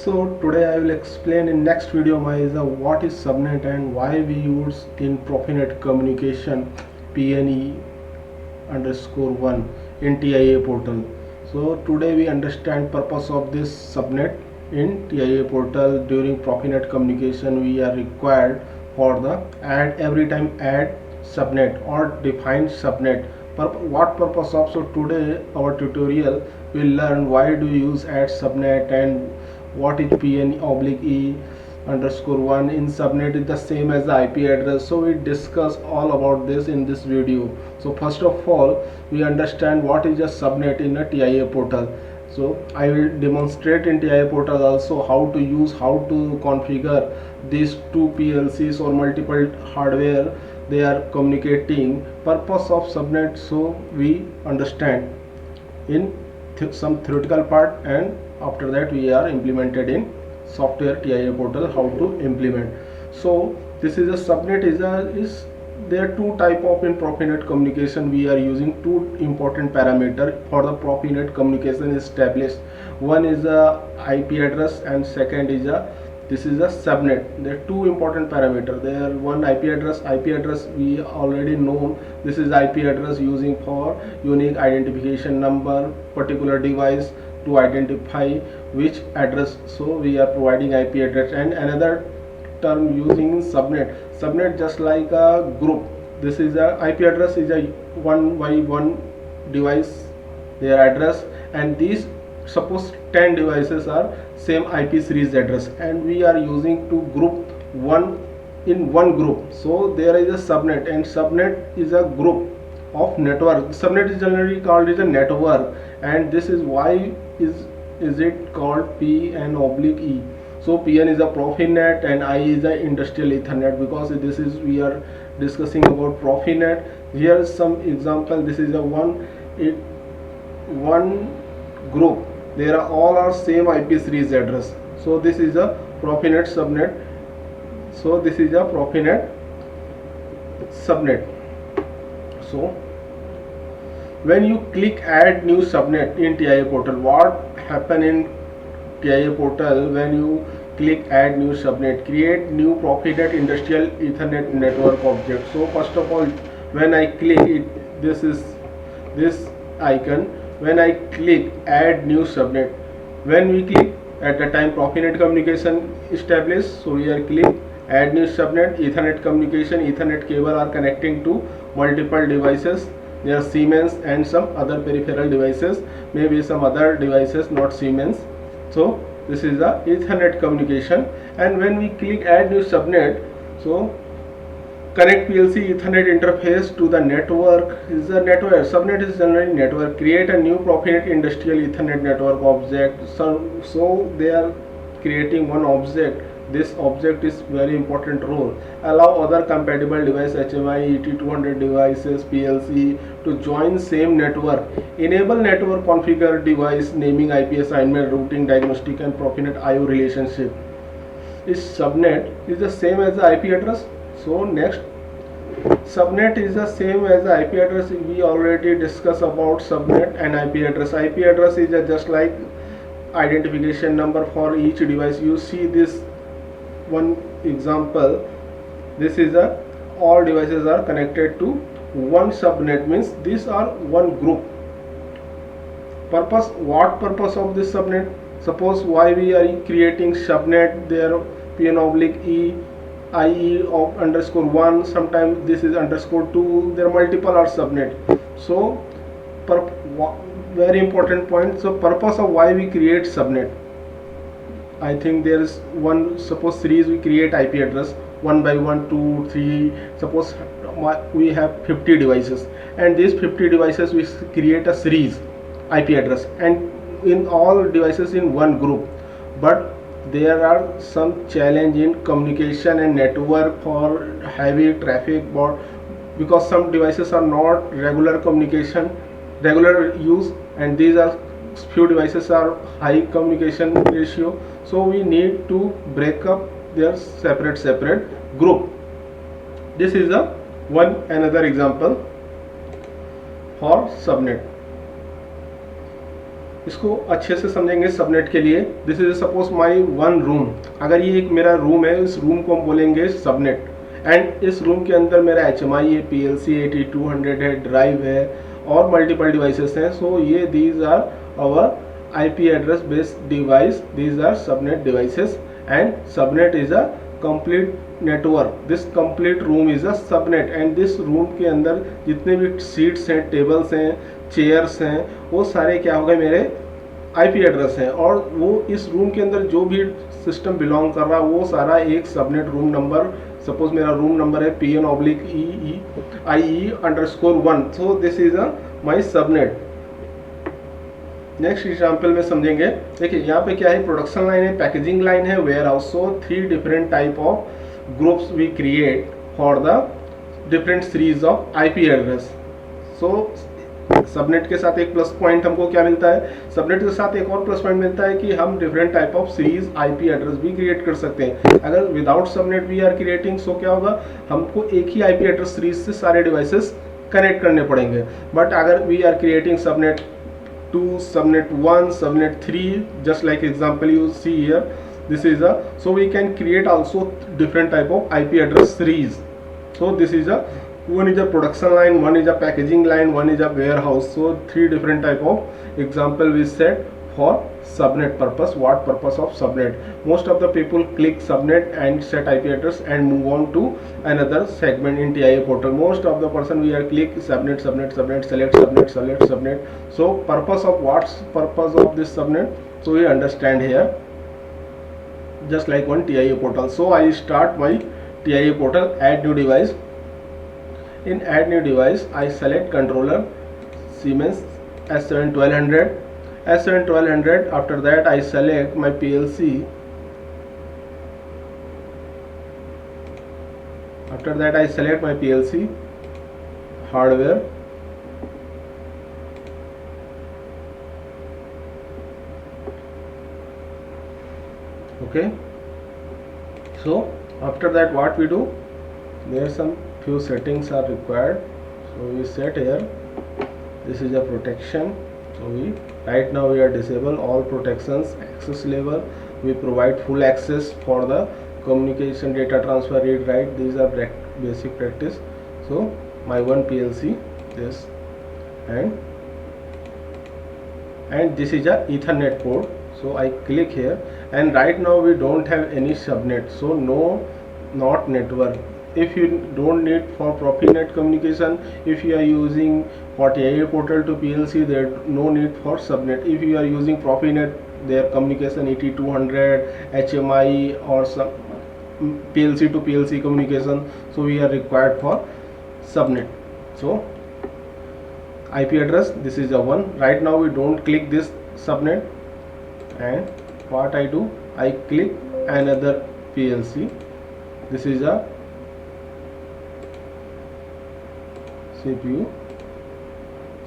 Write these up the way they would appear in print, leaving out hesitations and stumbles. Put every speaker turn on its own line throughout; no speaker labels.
So today I will explain in next video what is subnet and why we use in PROFINET communication PNE_1 in TIA portal. So today we understand purpose of this subnet in TIA portal. During PROFINET communication we are required for the every time add subnet or define subnet. What purpose of? So today our tutorial will learn why do you use add subnet and what is PNE_1 in subnet is the same as the IP address. So we discuss all about this in this video. So first of all we understand what is a subnet in a TIA portal. So I will demonstrate in TIA portal also how to use, how to configure these two PLCs or multiple hardware they are communicating. Purpose of subnet, so we understand in some theoretical part, and after that we are implemented in software TIA portal how to implement. So this is a subnet is there are two type of in PROFINET communication. We are using two important parameter for the PROFINET communication established. One is a IP address and second is this is a subnet. There are two important parameter. There one IP address we already know. This is IP address using for unique identification number particular device to identify which address. So we are providing IP address. And another term using subnet just like a group. This is a IP address is a one by one device their address, and these suppose 10 devices are same IP series address, and we are using to group one in one group. So there is a subnet, and subnet is a group of network. Subnet is generally called as a network, and this is why is it called PN/E. So PN is a PROFINET and I is a industrial Ethernet, because this is we are discussing about PROFINET. Here is some example. This is a one group. There are all are same IP series address. So this is a PROFINET subnet. So this is a PROFINET subnet. So when you click add new subnet in TIA portal, what happen in TIA portal? When you click add new subnet, create new PROFINET industrial Ethernet network object. So first of all, when I click it, this is this icon. When I click add new subnet, when we click at the time PROFINET communication established, so we are click add new subnet, Ethernet communication, Ethernet cable are connecting to multiple devices. There are Siemens and some other peripheral devices, maybe some other devices not Siemens. So this is the Ethernet communication. And when we click add new subnet, so connect PLC Ethernet interface to the network is a network. Subnet is generally network. Create a new PROFINET industrial Ethernet network object. So they are creating one object. This object is very important role. Allow other compatible device HMI, ET200 devices, PLC to join same network. Enable network configure device naming, IP assignment, routing, diagnostic, and PROFINET IO relationship. This subnet is the same as the IP address. So next, subnet is the same as the IP address. We already discussed about subnet and IP address. IP address is just like identification number for each device. You see this one example. This is a all devices are connected to one subnet, means these are one group. Purpose, what purpose of this subnet? Suppose why we are creating subnet, there PN/E IE_1, sometimes this is _2, there are multiple are subnet. So very important point. So purpose of why we create subnet, I think there is one, suppose series we create IP address 1 by 1, 2, 3. Suppose we have 50 devices, and these 50 devices we create a series IP address, and in all devices in one group. But there are some challenge in communication and network for heavy traffic, because some devices are not regular communication, regular use, and these are few devices are high communication ratio. So we need to break up their separate group. This is a another example for subnet. इसको अच्छे से समझेंगे subnet के लिए। This is suppose my one room, अगर ये एक मेरा रूम है, इस रूम को हम बोलेंगे सबनेट। एंड इस रूम के अंदर मेरा HMI है, PLC 8200 है, ड्राइव है और मल्टीपल डिवाइसेस हैं। सो ये these are our IP address based device, these are subnet devices and subnet is a complete network. This complete room is a subnet and this room के अंदर जितने भी seats हैं, tables हैं, chairs हैं, वो सारे क्या हो गए मेरे IP एड्रेस हैं। और वो इस रूम के अंदर जो भी सिस्टम बिलोंग कर रहा है वो सारा एक सबनेट रूम नंबर, सपोज मेरा रूम नंबर है PN/IE_1, so this is a my subnet. Next example में समझेंगे। देखिए यहाँ पे क्या है, प्रोडक्शन लाइन है, पैकेजिंग लाइन है, warehouse. So 3 different type of groups we create for the different series of IP address. So subnet के साथ एक प्लस पॉइंट हमको क्या मिलता है, सबनेट के साथ एक और प्लस पॉइंट मिलता है कि हम different type of series IP address भी क्रिएट कर सकते हैं। अगर without subnet we are creating, so क्या होगा, हमको एक ही IP एड्रेस सीरीज से सारे डिवाइसेस कनेक्ट करने पड़ेंगे। बट अगर we are creating subnet 2, subnet 1, subnet 3, just like example you see here, this is a, so we can create also different type of IP address series. So this is a, one is a production line, one is a packaging line, one is a warehouse. So 3 different type of example we set for subnet purpose. What purpose of subnet? Most of the people click subnet and set IP address and move on to another segment in TIA portal. Most of the person we are click subnet, select subnet. So purpose of, what's purpose of this subnet? So we understand here, just like on TIA portal. So I start my TIA portal, add new device. In add new device I select controller Siemens S7-1200. S7-1200. After that I select my PLC. After that I select my PLC hardware. Okay. So after that what we do? There some few settings are required. So we set here. This is a protection. So we right now we are disable all protections, access level. We provide full access for the communication, data transfer, read write. These are basic practice. So my one PLC, this, and this is a Ethernet port. So I click here, and right now we don't have any subnet, so no, not network. If you don't need for PROFINET communication, if you are using for TIA portal to PLC, there no need for subnet. If you are using PROFINET, their communication 8200 HMI or some PLC to PLC communication, so we are required for subnet. So IP address, this is the one. Right now we don't click this subnet, and what I do, I click another PLC. This is a CPU.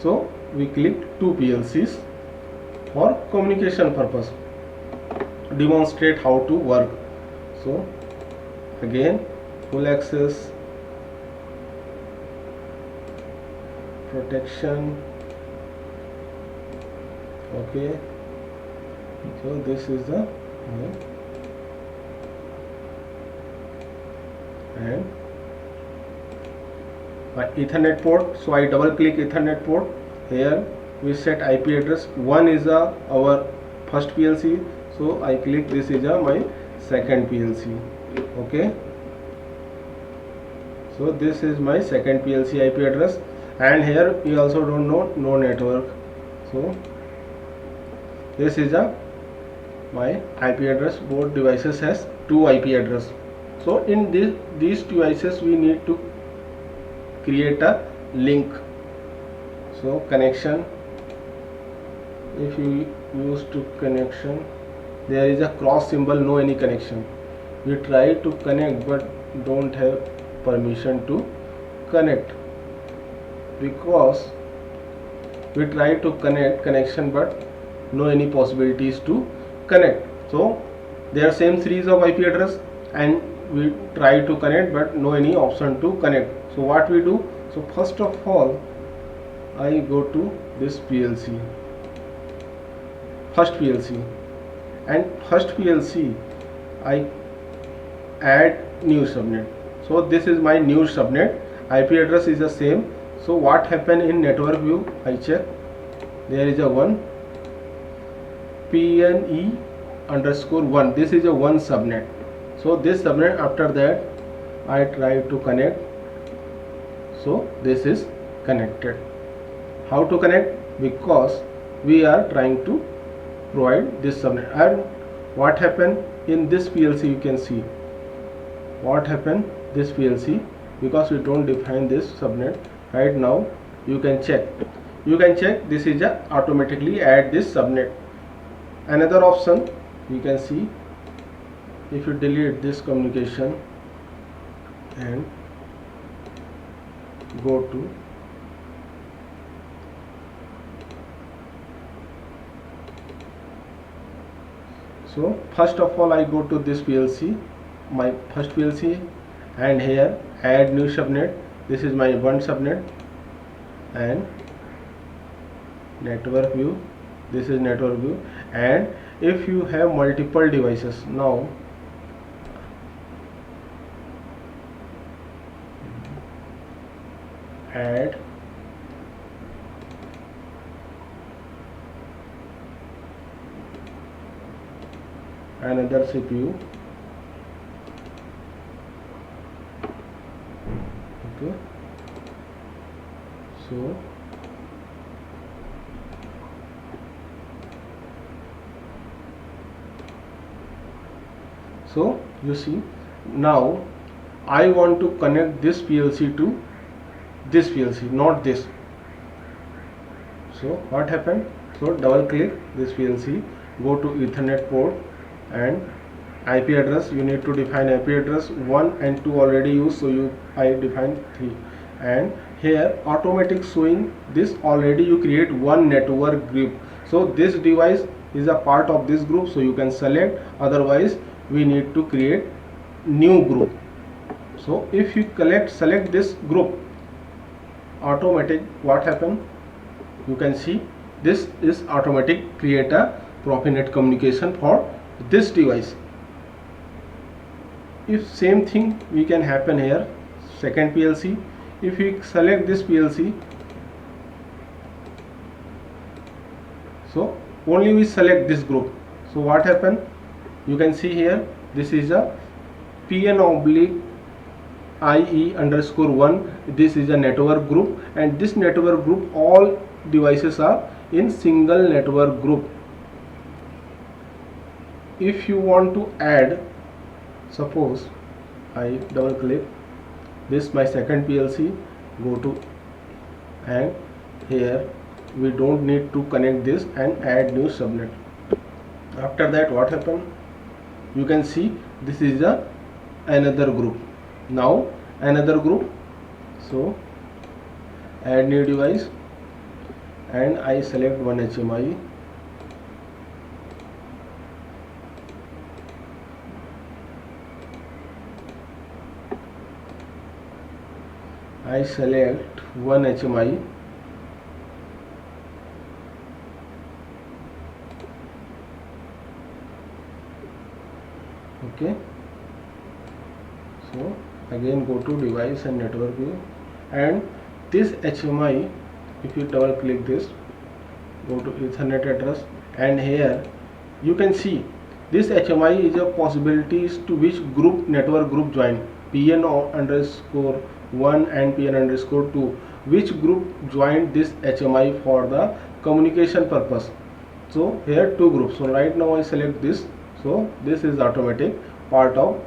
So we click 2 PLCs for communication purpose, demonstrate how to work. So again full access, protection. Okay, so this is the and my Ethernet port. So I double click Ethernet port. Here we set IP address. One is our first PLC, so I click this is my second PLC. Okay, so this is my second PLC IP address, and here we also don't know no network. So this is my IP address. Both devices has 2 IP address. So in these devices we need to create a link. So connection, if you use to connection, there is a cross symbol, no any connection. We try to connect but don't have permission to connect, because we try to connection but no any possibilities to connect. So there are same series of IP address and we try to connect but no any option to connect. So what we do, so first of all I go to this PLC. first PLC, and first PLC I add new subnet. So this is my new subnet. IP address is the same. So what happened in network view? I check. There is a one PNE_1. This is a one subnet. So this subnet, after that I try to connect. So this is connected. How to connect? Because we are trying to provide this subnet. And what happened in this PLC? You can see what happened this PLC, because we don't define this subnet. Right now you can check. This is a automatically add this subnet. Another option you can see, if you delete this communication and go to so first of all I go to this PLC, my first PLC, and here add new subnet. This is my one subnet, and network view, this is network view. And if you have multiple devices, now add another CPU. Okay, so you see, now I want to connect this PLC to this PLC, not this. So what happened? So double click this PLC, go to Ethernet port, and IP address, you need to define IP address 1 and 2 already used, so I define 3. And here automatic showing this, already you create one network group. So this device is a part of this group, so you can select, otherwise we need to create new group. So if you select this group, automatic what happen, you can see this is automatic create a PROFINET communication for this device. If same thing we can happen here, second PLC, if we select this PLC, so only we select this group. So what happen, you can see here, this is a PN/IE_1. this is a network group, and this network group all devices are in single network group. If you want to add, suppose I double click this my second PLC, go to, and here we don't need to connect this and add new subnet. After that what happen, you can see this is another group. Now another group, so add new device, and I select one HMI. I select one HMI, okay. So again go to device and network view, and this HMI, if you double click this, go to Ethernet address, and here you can see this HMI is a possibilities to which group network group join, PN_1 and PN_2, which group joined this HMI for the communication purpose. So here two groups, so right now I select this, so this is automatic part of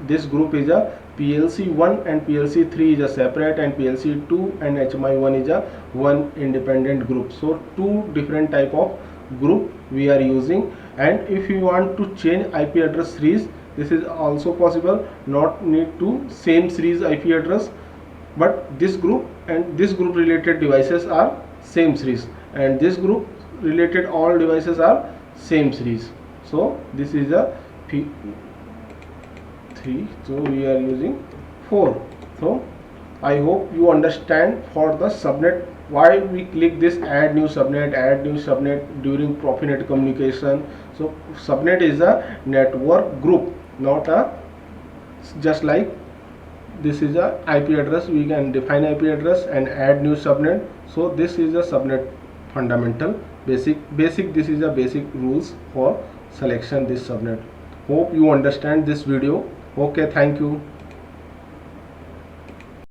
this group is a PLC1 and PLC3 is a separate, and PLC2 and HMI1 is a one independent group. So two different type of group we are using. And if you want to change IP address series, this is also possible, not need to same series IP address, but this group and this group related devices are same series, and this group related all devices are same series. So this is a P3, so we are using 4. So I hope you understand for the subnet why we click this add new subnet during PROFINET communication. So subnet is a network group, not a just like this is a IP address. We can define IP address and add new subnet. So this is a subnet fundamental basic. This is a basic rules for selection this subnet. Hope you understand this video. Okay, thank you.